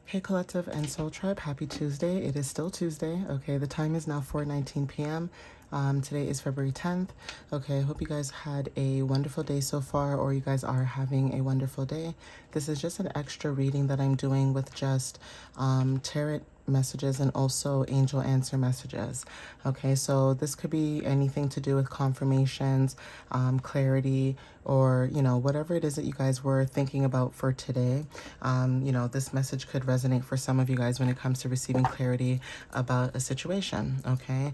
Hey Collective and Soul Tribe, happy Tuesday. It is still Tuesday. Okay, the time is now 4:19 p.m. Today is February 10th. Okay, I hope you guys had a wonderful day so far, or you guys are having a wonderful day. This is just an extra reading that I'm doing with just tarot messages and also angel answer messages. Okay, so this could be anything to do with confirmations, clarity, or whatever it is that you guys were thinking about for today. This message could resonate for some of you guys when it comes to receiving clarity about a situation. Okay,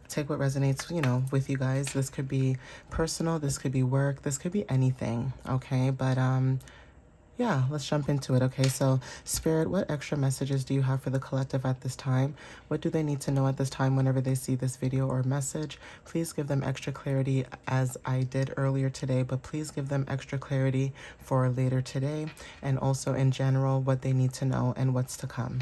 take what resonates with you guys. This could be personal, this could be work, this could be anything. Okay, but yeah, let's jump into it. Okay, so Spirit, what extra messages do you have for the collective at this time? What do they need to know at this time whenever they see this video or message? Please give them extra clarity as I did earlier today, but please give them extra clarity for later today and also in general what they need to know and what's to come.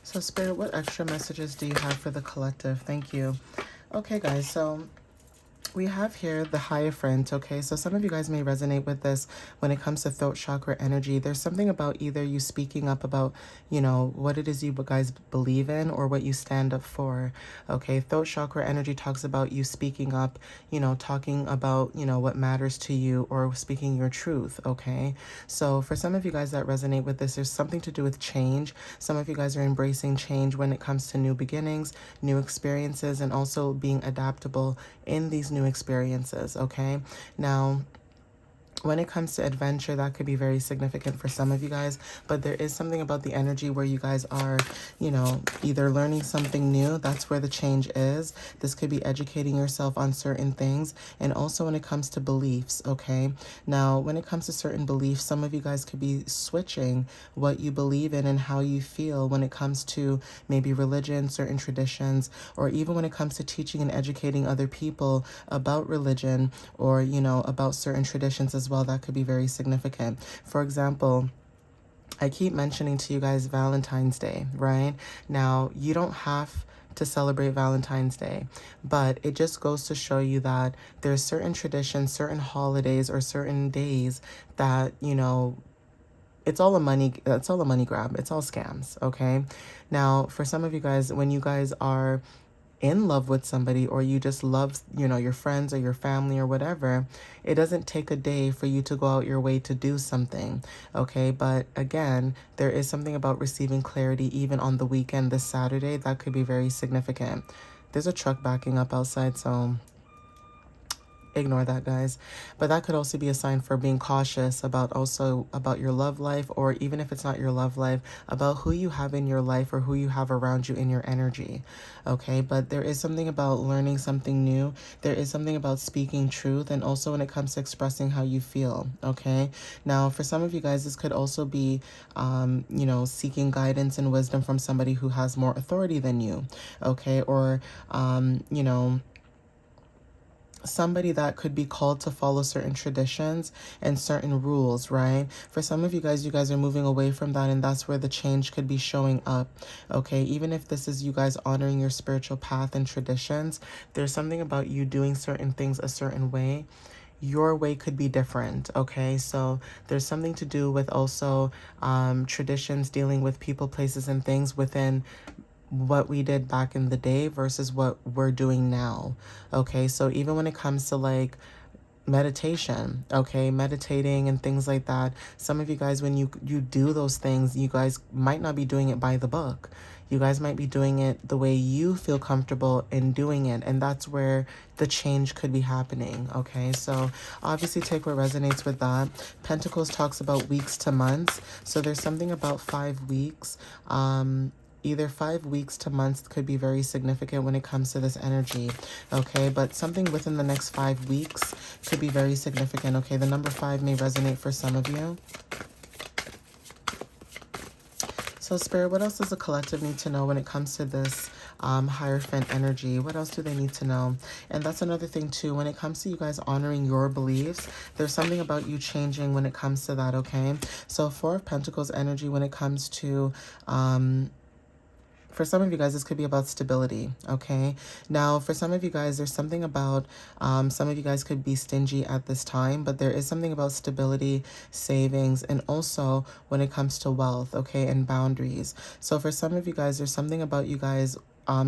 So Spirit, what extra messages do you have for the collective? Thank you. Okay, guys, so we have here the Hierophant, okay? So some of you guys may resonate with this when it comes to throat chakra energy. There's something about either you speaking up about, what it is you guys believe in or what you stand up for, okay? Throat chakra energy talks about you speaking up, talking about, what matters to you or speaking your truth, okay? So for some of you guys that resonate with this, there's something to do with change. Some of you guys are embracing change when it comes to new beginnings, new experiences, and also being adaptable in these new experiences. Okay, now when it comes to adventure, that could be very significant for some of you guys, but there is something about the energy where you guys are, either learning something new. That's where the change is. This could be educating yourself on certain things. And also when it comes to beliefs, okay? Now, when it comes to certain beliefs, some of you guys could be switching what you believe in and how you feel when it comes to maybe religion, certain traditions, or even when it comes to teaching and educating other people about religion or, about certain traditions as well. That could be very significant. For example, I keep mentioning to you guys Valentine's Day, right? Now, you don't have to celebrate Valentine's Day, but it just goes to show you that there's certain traditions, certain holidays, or certain days that, it's all a money grab. It's all scams, okay? Now, for some of you guys, when you guys are in love with somebody or you just love, your friends or your family or whatever, it doesn't take a day for you to go out your way to do something, okay? But again, there is something about receiving clarity even on the weekend, this Saturday, that could be very significant. There's a truck backing up outside, so ignore that, guys. But that could also be a sign for being cautious about your love life, or even if it's not your love life, about who you have in your life or who you have around you in your energy, okay? But there is something about learning something new. There is something about speaking truth, and also when it comes to expressing how you feel, okay? Now, for some of you guys, this could also be, seeking guidance and wisdom from somebody who has more authority than you, okay? Or, somebody that could be called to follow certain traditions and certain rules, right? For some of you guys are moving away from that, and that's where the change could be showing up, okay? Even if this is you guys honoring your spiritual path and traditions, there's something about you doing certain things a certain way. Your way could be different, okay? So there's something to do with also traditions dealing with people, places, and things within what we did back in the day versus what we're doing now, okay? So even when it comes to like meditation, okay, meditating and things like that, some of you guys, when you do those things, you guys might not be doing it by the book. You guys might be doing it the way you feel comfortable in doing it, and that's where the change could be happening, okay? So obviously take what resonates with that. Pentacles talks about weeks to months, so there's something about 5 weeks. Either 5 weeks to months could be very significant when it comes to this energy, okay? But something within the next 5 weeks could be very significant, okay? The number 5 may resonate for some of you. So Spirit, what else does the collective need to know when it comes to this Hierophant energy. What else do they need to know? And that's another thing too. When it comes to you guys honoring your beliefs, there's something about you changing when it comes to that, okay? So Four of Pentacles energy when it comes to for some of you guys, this could be about stability, okay? Now, for some of you guys, there's something about, some of you guys could be stingy at this time, but there is something about stability, savings, and also when it comes to wealth, okay, and boundaries. So for some of you guys, there's something about you guys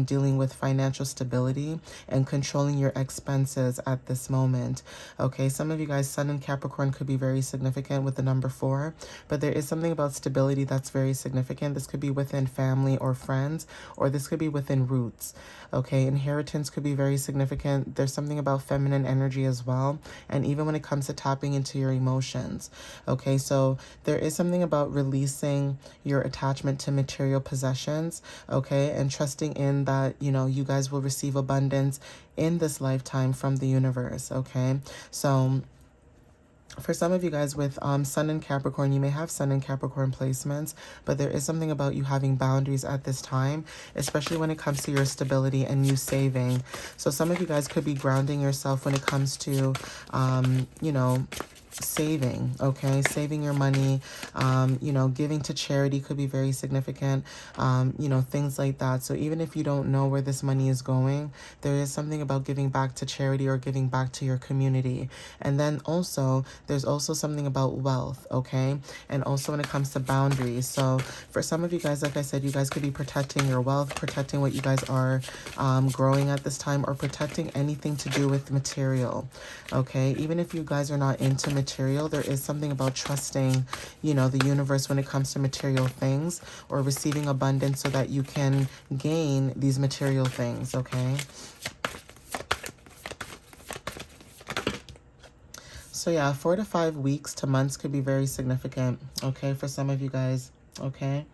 dealing with financial stability and controlling your expenses at this moment. Okay, some of you guys, Sun and Capricorn could be very significant with the number 4, but there is something about stability that's very significant. This could be within family or friends, or this could be within roots. Okay, inheritance could be very significant. There's something about feminine energy as well, and even when it comes to tapping into your emotions. Okay, so there is something about releasing your attachment to material possessions, okay, and trusting in that, you know, you guys will receive abundance in this lifetime from the universe, okay? So for some of you guys with Sun and Capricorn, you may have Sun and Capricorn placements, but there is something about you having boundaries at this time, especially when it comes to your stability and you saving. So some of you guys could be grounding yourself when it comes to, you know, saving, okay, saving your money, you know, giving to charity could be very significant, you know, things like that. So even if you don't know where this money is going, there is something about giving back to charity or giving back to your community. And then also there's also something about wealth, okay, and also when it comes to boundaries. So for some of you guys, like I said, you guys could be protecting your wealth, protecting what you guys are growing at this time, or protecting anything to do with material, okay? Even if you guys are not into material, there is something about trusting, you know, the universe when it comes to material things, or receiving abundance so that you can gain these material things, okay? So yeah, 4 to 5 weeks to months could be very significant, okay, for some of you guys, okay?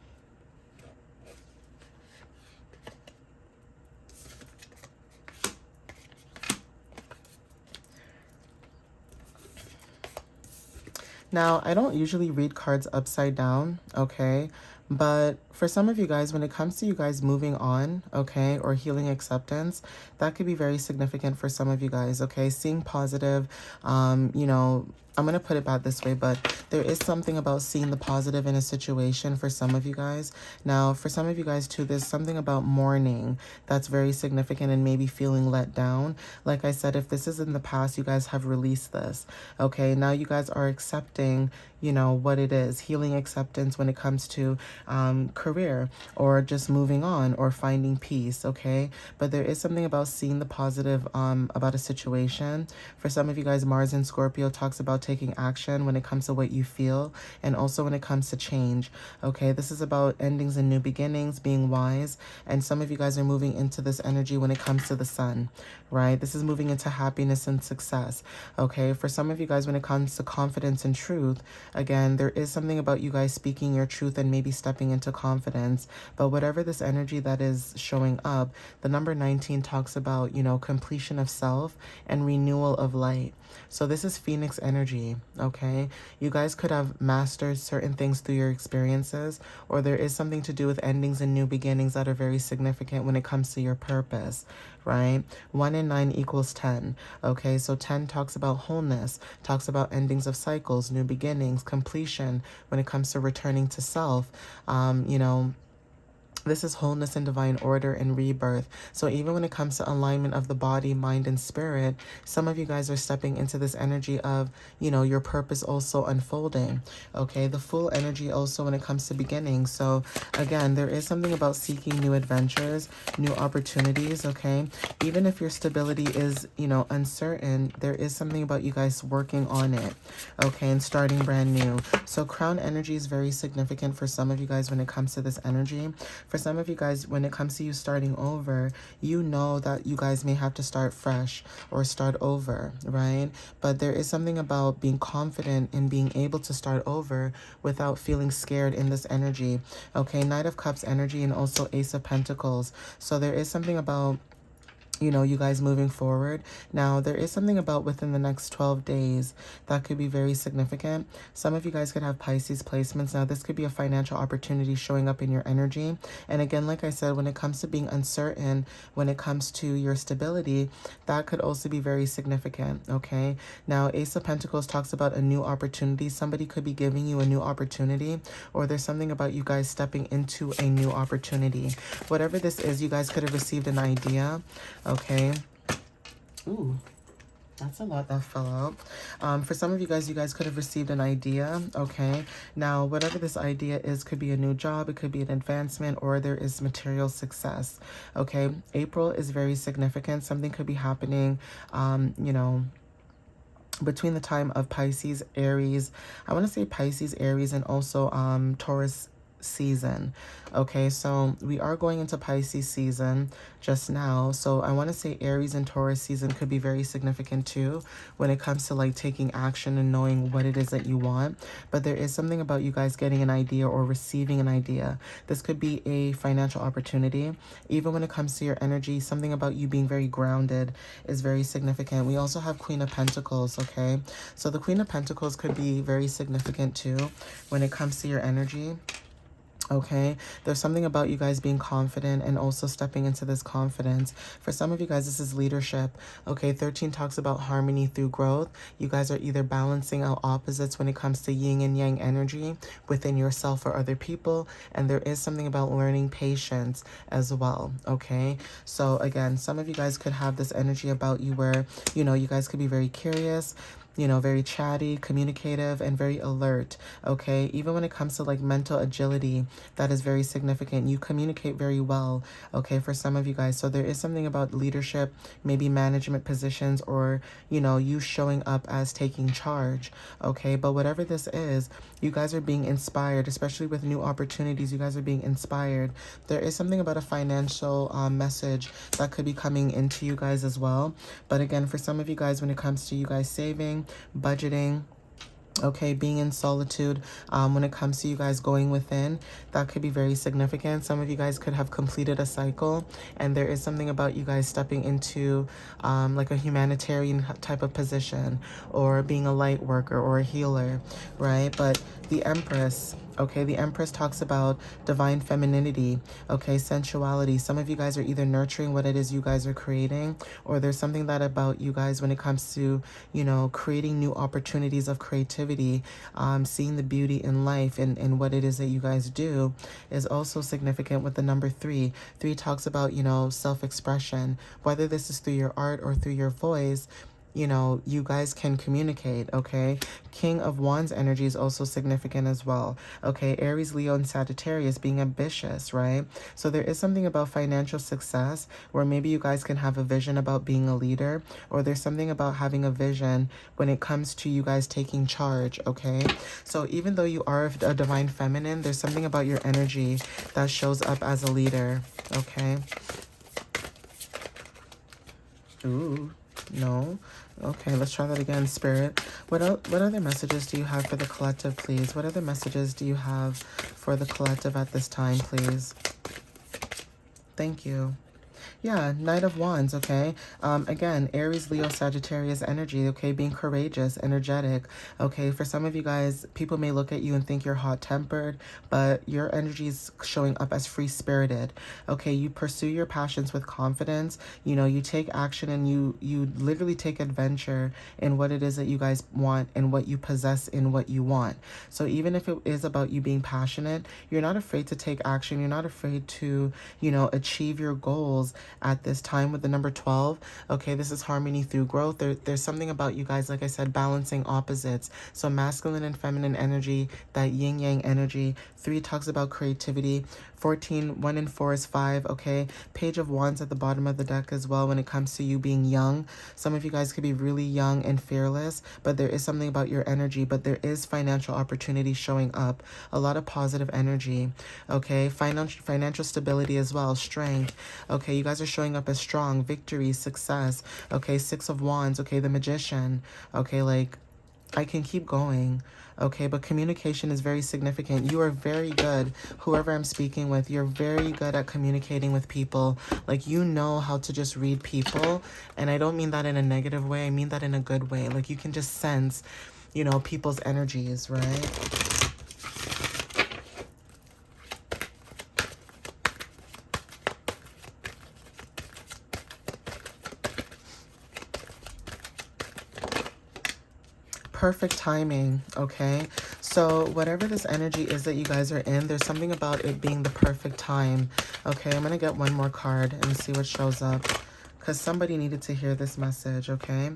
Now, I don't usually read cards upside down, okay? But for some of you guys, when it comes to you guys moving on, okay, or healing acceptance, that could be very significant for some of you guys, okay? Seeing positive, you know, I'm going to put it back this way, but there is something about seeing the positive in a situation for some of you guys. Now, for some of you guys too, there's something about mourning that's very significant and maybe feeling let down. Like I said, if this is in the past, you guys have released this, okay? Now you guys are accepting, you know, what it is, healing acceptance when it comes to career or just moving on or finding peace, okay? But there is something about seeing the positive about a situation. For some of you guys, Mars in Scorpio talks about taking action when it comes to what you feel, and also when it comes to change, okay? This is about endings and new beginnings, being wise, and some of you guys are moving into this energy when it comes to the sun, right? This is moving into happiness and success, okay? For some of you guys, when it comes to confidence and truth, again, there is something about you guys speaking your truth and maybe stepping into confidence. But whatever this energy that is showing up, the number 19 talks about, you know, completion of self and renewal of light. So this is Phoenix energy, okay? You guys could have mastered certain things through your experiences, or there is something to do with endings and new beginnings that are very significant when it comes to your purpose, right? 1 and 9 equals 10, okay? So 10 talks about wholeness, talks about endings of cycles, new beginnings, completion when it comes to returning to self, you know, this is wholeness and divine order and rebirth. So even when it comes to alignment of the body, mind, and spirit, some of you guys are stepping into this energy of, you know, your purpose also unfolding. Okay, the full energy also when it comes to beginning. So again, there is something about seeking new adventures, new opportunities, okay? Even if your stability is, you know, uncertain, there is something about you guys working on it, okay, and starting brand new. So crown energy is very significant for some of you guys when it comes to this energy. For some of you guys, when it comes to you starting over, you know that you guys may have to start fresh or start over, right? But there is something about being confident in being able to start over without feeling scared in this energy. Okay, Knight of Cups energy and also Ace of Pentacles. So there is something about you know, you guys moving forward. Now, there is something about within the next 12 days that could be very significant. Some of you guys could have Pisces placements. Now, this could be a financial opportunity showing up in your energy. And again, like I said, when it comes to being uncertain, when it comes to your stability, that could also be very significant, okay? Now, Ace of Pentacles talks about a new opportunity. Somebody could be giving you a new opportunity, or there's something about you guys stepping into a new opportunity. Whatever this is, you guys could have received an idea. Okay. Ooh, that's a lot that fell out. For some of you guys could have received an idea. Okay. Now, whatever this idea is, could be a new job, it could be an advancement, or there is material success. Okay. April is very significant. Something could be happening, you know, between the time of Pisces, Aries. I want to say Pisces, Aries, and also Taurus season. Okay, so we are going into Pisces season just now, so I want to say Aries and Taurus season could be very significant too when it comes to like taking action and knowing what it is that you want. But there is something about you guys getting an idea or receiving an idea. This could be a financial opportunity. Even when it comes to your energy, something about you being very grounded is very significant. We also have Queen of Pentacles. Okay, so the Queen of Pentacles could be very significant too when it comes to your energy. Okay, there's something about you guys being confident and also stepping into this confidence. For some of you guys, this is leadership. Okay, 13 talks about harmony through growth. You guys are either balancing out opposites when it comes to yin and yang energy within yourself or other people. And there is something about learning patience as well. Okay, so again, some of you guys could have this energy about you where, you know, you guys could be very curious, you know, very chatty, communicative, and very alert, okay? Even when it comes to like mental agility, that is very significant. You communicate very well, okay, for some of you guys. So there is something about leadership, maybe management positions, or, you know, you showing up as taking charge, okay? But whatever this is, you guys are being inspired, especially with new opportunities. You guys are being inspired. There is something about a financial message that could be coming into you guys as well. But again, for some of you guys, when it comes to you guys saving, budgeting, okay, being in solitude, when it comes to you guys going within, that could be very significant. Some of you guys could have completed a cycle, and there is something about you guys stepping into like a humanitarian type of position, or being a light worker or a healer, right? But the Empress, okay, the Empress talks about divine femininity, okay, sensuality. Some of you guys are either nurturing what it is you guys are creating, or there's something that about you guys when it comes to, you know, creating new opportunities of creativity, seeing the beauty in life and what it is that you guys do is also significant with the number 3. 3 talks about, you know, self-expression, whether this is through your art or through your voice. You know, you guys can communicate, okay? King of Wands energy is also significant as well, okay? Aries, Leo, and Sagittarius being ambitious, right? So there is something about financial success where maybe you guys can have a vision about being a leader, or there's something about having a vision when it comes to you guys taking charge, okay? So even though you are a divine feminine, there's something about your energy that shows up as a leader, okay? Ooh, no. Okay, let's try that again, Spirit. What other messages do you have for the collective, please? What other messages do you have for the collective at this time, please? Thank you. Yeah, Knight of Wands, okay? Again, Aries, Leo, Sagittarius energy, okay? Being courageous, energetic, okay? For some of you guys, people may look at you and think you're hot-tempered, but your energy is showing up as free-spirited, okay? You pursue your passions with confidence. You know, you take action and you literally take adventure in what it is that you guys want and what you possess in what you want. So even if it is about you being passionate, you're not afraid to take action. You're not afraid to, you know, achieve your goals at this time with the number 12. Okay, this is harmony through growth. There's something about you guys, like I said, balancing opposites. So masculine and feminine energy, that yin yang energy. 3 talks about creativity. 14, 1 and 4 is 5, okay? Page of Wands at the bottom of the deck as well when it comes to you being young. Some of you guys could be really young and fearless, but there is something about your energy, but there is financial opportunity showing up. A lot of positive energy, okay? Financial stability as well, strength, okay? You guys are showing up as strong, victory, success, okay? 6 of Wands, okay? The Magician, okay? Like, I can keep going, okay? But communication is very significant. You are very good, whoever I'm speaking with, you're very good at communicating with people. Like, you know how to just read people. And I don't mean that in a negative way. I mean that in a good way. Like, you can just sense, you know, people's energies, right? Perfect timing, okay? So whatever this energy is that you guys are in, there's something about it being the perfect time, okay? I'm gonna get one more card and see what shows up, because somebody needed to hear this message, okay?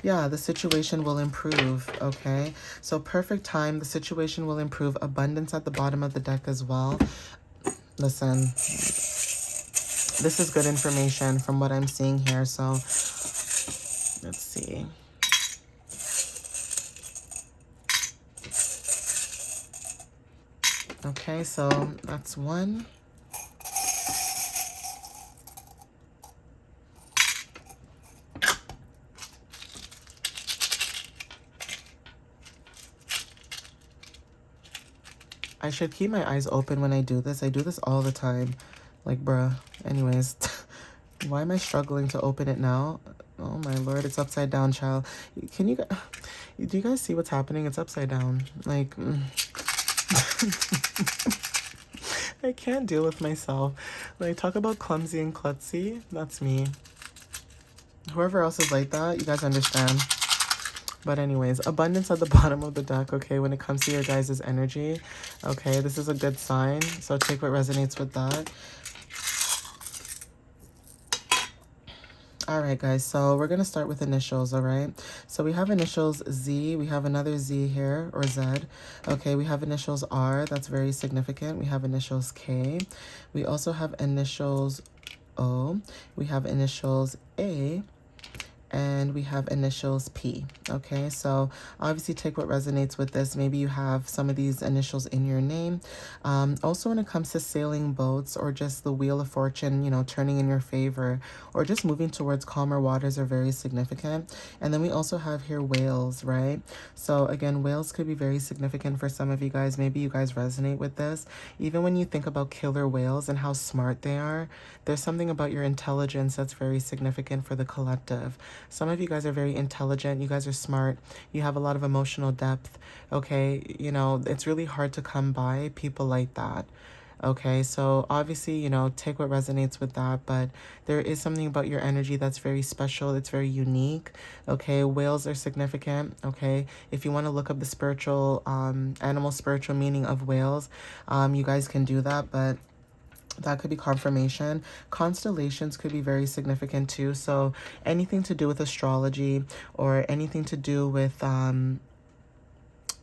Yeah, the situation will improve, okay? So perfect time, the situation will improve. Abundance at the bottom of the deck as well. Listen, this is good information from what I'm seeing here, so let's see. Okay, so that's one. I should keep my eyes open when I do this. I do this all the time. Like, bruh. Anyways, why am I struggling to open it now? Oh my lord, it's upside down, child. Can you... Do you guys see what's happening? It's upside down. Like... I can't deal with myself. When I talk about clumsy and klutzy, that's me. Whoever else is like that, you guys understand. But anyways, abundance at the bottom of the deck, okay, when it comes to your guys' energy. Okay, this is a good sign. So take what resonates with that. All right, guys, so we're going to start with initials, all right? So we have initials Z. We have another Z here, or Z. Okay, we have initials R. That's very significant. We have initials K. We also have initials O. We have initials A. And we have initials P. Okay, so obviously take what resonates with this. Maybe you have some of these initials in your name. Also, when it comes to sailing boats or just the wheel of fortune, you know, turning in your favor or just moving towards calmer waters are very significant. And then we also have here whales, right? So again, whales could be very significant for some of you guys. Maybe you guys resonate with this. Even when you think about killer whales and how smart they are, there's something about your intelligence that's very significant for the collective. Some of you guys are very intelligent. You guys are smart. You have a lot of emotional depth. Okay. You know, it's really hard to come by people like that. Okay. So obviously, you know, take what resonates with that. But there is something about your energy that's very special. It's very unique. Okay. Whales are significant. Okay. If you want to look up the spiritual, animal spiritual meaning of whales, you guys can do that. But that could be confirmation. Constellations could be very significant too. So anything to do with astrology or anything to do with,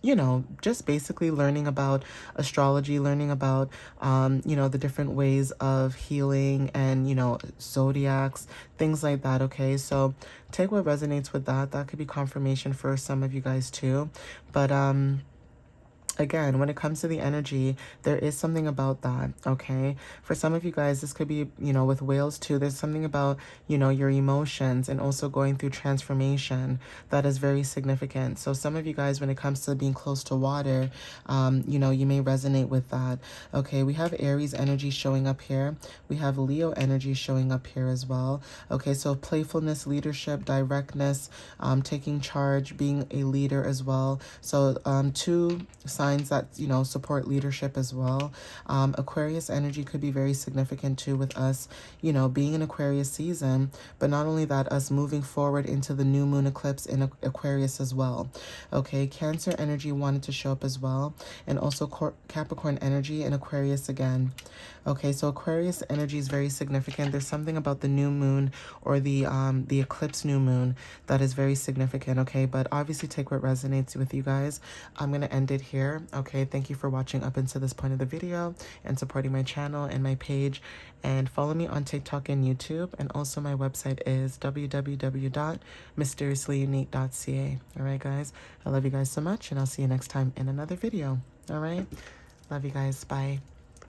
you know, just basically learning about astrology, learning about, you know, the different ways of healing and, you know, zodiacs, things like that. Okay. So take what resonates with that. That could be confirmation for some of you guys too. But, again, when it comes to the energy, there is something about that, okay? For some of you guys, this could be, you know, with whales too, there's something about, you know, your emotions and also going through transformation that is very significant. So some of you guys, when it comes to being close to water, you know, you may resonate with that, okay? We have Aries energy showing up here. We have Leo energy showing up here as well, okay? So playfulness, leadership, directness, taking charge, being a leader as well. So two signs that, you know, support leadership as well. Aquarius energy could be very significant too with us, you know, being in Aquarius season, but not only that, us moving forward into the new moon eclipse in Aquarius as well. Okay, Cancer energy wanted to show up as well, and also Capricorn energy and Aquarius again. Okay, so Aquarius energy is very significant. There's something about the new moon or the eclipse new moon that is very significant, okay? But obviously take what resonates with you guys. I'm going to end it here, okay? Thank you for watching up until this point of the video and supporting my channel and my page. And follow me on TikTok and YouTube. And also my website is www.mysteriouslyunique.ca. All right, guys? I love you guys so much, and I'll see you next time in another video. All right? Love you guys. Bye.